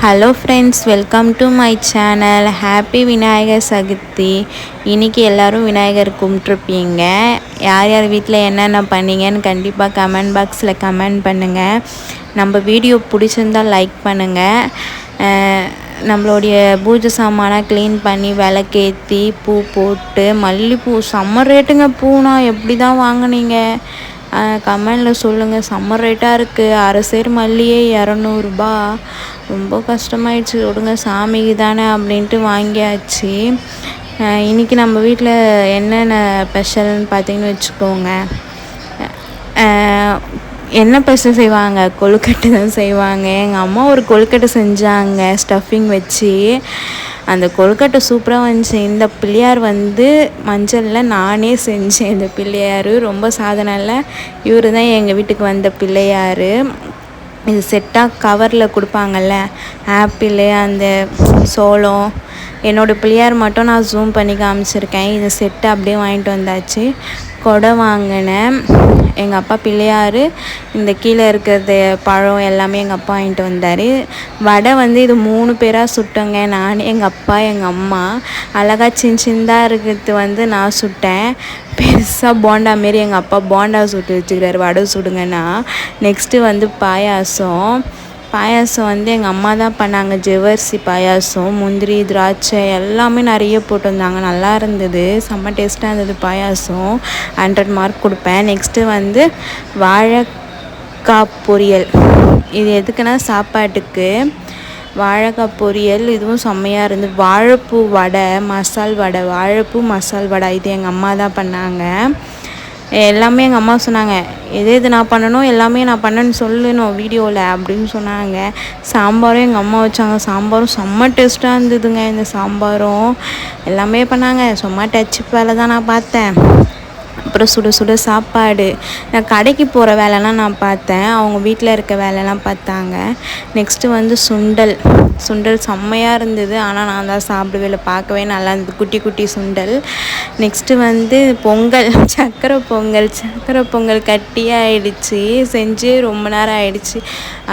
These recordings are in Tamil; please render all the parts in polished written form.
Hello friends, welcome to my channel. Happy Vinayagar Chaturthi. இன்றைக்கி எல்லோரும் விநாயகர் கும்பிட்ருப்பீங்க. யார் யார் வீட்டில் என்னென்ன பண்ணீங்கன்னு கண்டிப்பாக கமெண்ட் பாக்ஸில் கமெண்ட் பண்ணுங்கள். நம்ம வீடியோ பிடிச்சிருந்தால் லைக் பண்ணுங்கள். நம்மளுடைய பூஜை சாமானை க்ளீன் பண்ணி விளக்கேற்றி பூ போட்டு மல்லிகைப்பூ செம்ம ரேட்டுங்க. பூனா எப்படி தான் வாங்கினீங்க கமெண்டில் சொல்லுங்கள். செம்ம ரேட்டாக இருக்குது. அரை சேர் மல்லியே 200 ரூபா. ரொம்ப கஷ்டமாயிடுச்சு. விடுங்க, சாமிக்கு தானே அப்படின்ட்டு வாங்கியாச்சு. இன்றைக்கி நம்ம வீட்டில் என்னென்ன ஸ்பெஷல்னு பார்த்தீங்கன்னு வச்சுக்கோங்க. என்ன ஸ்பெஷல் செய்வாங்க? கொழுக்கட்டை தான் செய்வாங்க. எங்கள் அம்மா ஒரு கொழுக்கட்டை செஞ்சாங்க ஸ்டஃபிங் வச்சு. அந்த கொழுக்கட்டை சூப்பராக வந்துச்சு. இந்த பிள்ளையார் மஞ்சளில் நானே செஞ்சேன். இந்த பிள்ளையார் ரொம்ப சாதனை இல்லை. இவர் தான் எங்கள் வீட்டுக்கு வந்த பிள்ளையார். இது செட்டாக கவரில் கொடுப்பாங்கள்ல, ஆப்பிள், அந்த சோளம். என்னோடய பிள்ளையார் மட்டும் நான் ஜூம் பண்ணி காமிச்சிருக்கேன். இது செட்டு அப்படியே வாங்கிட்டு வந்தாச்சு. கொடை வாங்கினேன். எங்கள் அப்பா பிள்ளையார் இந்த கீழே இருக்கிறது பழம் எல்லாமே எங்கள் அப்பா வாங்கிட்டு வந்தார். வடை இது 3 பேராக சுட்டோங்க. நான், எங்கள் அப்பா, எங்கள் அம்மா. அழகாக சின்னதாக இருக்கிறது நான் சுட்டேன். பெருசாக போண்டா மாரி எங்கள் அப்பா போண்டா சுட்டு வச்சுக்கிறாரு. வடை சுடுங்கன்னா. நெக்ஸ்ட்டு பாயாசம் எங்கள் அம்மா தான் பண்ணாங்க. ஜவ்வரிசி பாயாசம், முந்திரி, திராட்சை எல்லாமே நிறைய போட்டிருந்தாங்க. நல்லா இருந்தது. செம்ம டேஸ்ட்டாக இருந்தது பாயாசம். 100 மார்க் கொடுப்பேன். நெக்ஸ்ட்டு வாழைக்காய் பொரியல். இது எதுக்குன்னா சாப்பாட்டுக்கு. வாழைக்காய் பொரியல் இதுவும் செம்மையாக இருந்தது. வாழைப்பூ வடை, மசால் வடை, வாழைப்பூ மசால் வடை. இது எங்கள் அம்மா தான் பண்ணாங்க. எல்லாமே எங்கள் அம்மா சொன்னாங்க, எது நான் பண்ணணும் எல்லாமே நான் பண்ணேன்னு சொல்லணும் வீடியோவில் அப்படின்னு சொன்னாங்க. சாம்பாரும் எங்கள் அம்மா வச்சாங்க. சாம்பாரும் செம்ம டேஸ்ட்டாக இருந்ததுங்க. இந்த சாம்பாரும் எல்லாமே பண்ணாங்க. சும்மா டச்சு வேலை தான் நான் பார்த்தேன். அப்புறம் சுட சுட சாப்பாடு. நான் கடைக்கு போகிற வேலைலாம் நான் பார்த்தேன். அவங்க வீட்டில் இருக்க வேலைலாம் பார்த்தாங்க. நெக்ஸ்ட்டு சுண்டல் செம்மையாக இருந்தது. ஆனால் நான் தான் சாப்பிடவே, பார்க்கவே நல்லா இருந்தது. குட்டி குட்டி சுண்டல். நெக்ஸ்ட்டு பொங்கல், சக்கரை பொங்கல் கட்டியாக ஆயிடுச்சு. செஞ்சு ரொம்ப நேரம் ஆயிடுச்சு.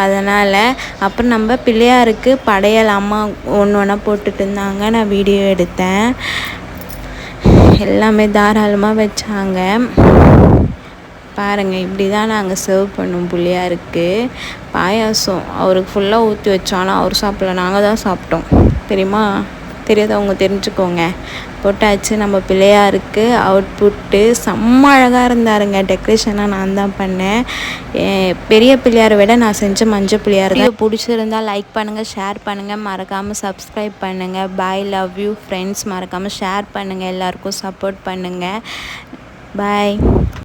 அதனால் அப்புறம் நம்ம பிள்ளையாருக்கு படையல் அம்மா ஒன்று ஒன்றா போட்டுட்டு இருந்தாங்க. நான் வீடியோ எடுத்தேன். எல்லாமே தாராளமாக வச்சாங்க. பாருங்கள், இப்படி தான் நாங்கள் சர்வ் பண்ணோம் பிள்ளையாருக்கு. பாயாசம் அவருக்கு ஃபுல்லாக ஊற்றி வச்சோம். ஆனால் அவர் சாப்பிடல, நாங்கள் தான் சாப்பிட்டோம். தெரியாதவங்க தெரிஞ்சுக்கோங்க. போட்டாச்சு. நம்ம பிள்ளையாருக்கு அவுட்புட்டு செம்ம அழகாக இருந்தாருங்க. டெக்கரேஷனாக நான் தான் பண்ணேன். பெரிய பிள்ளையாரை விட நான் செஞ்ச மஞ்சள் பிள்ளையார் தான். பிடிச்சிருந்தால் லைக் பண்ணுங்கள், ஷேர் பண்ணுங்கள், மறக்காமல் சப்ஸ்கிரைப் பண்ணுங்கள். பாய், லவ் யூ ஃப்ரெண்ட்ஸ். மறக்காமல் ஷேர் பண்ணுங்கள், எல்லாருக்கும் சப்போர்ட் பண்ணுங்கள். பாய்.